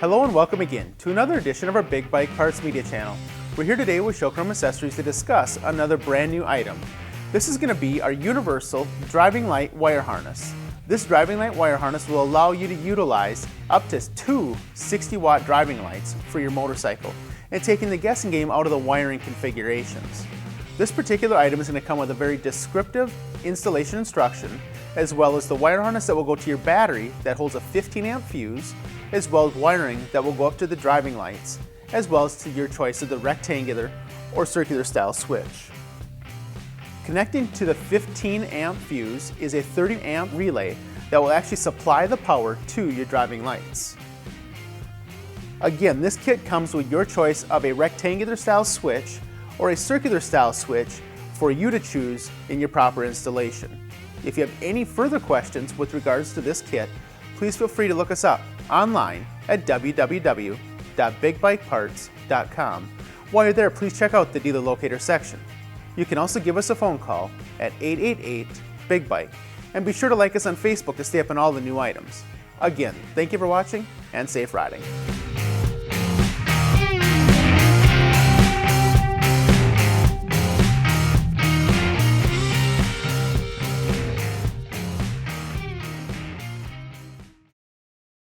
Hello and welcome again to another edition of our Big Bike Parts Media channel. We're here today with Showchrome Accessories to discuss another brand new item. This is going to be our universal driving light wire harness. This driving light wire harness will allow you to utilize up to two 60-watt driving lights for your motorcycle and taking the guessing game out of the wiring configurations. This particular item is going to come with a very descriptive installation instruction, as well as the wire harness that will go to your battery that holds a 15 amp fuse, as well as wiring that will go up to the driving lights, as well as to your choice of the rectangular or circular style switch. Connecting to the 15 amp fuse is a 30 amp relay that will actually supply the power to your driving lights. Again, this kit comes with your choice of a rectangular style switch or a circular style switch for you to choose in your proper installation. If you have any further questions with regards to this kit, please feel free to look us up online at www.bigbikeparts.com. While you're there, please check out the dealer locator section. You can also give us a phone call at 888-BIG-BIKE, and be sure to like us on Facebook to stay up on all the new items. Again, thank you for watching and safe riding.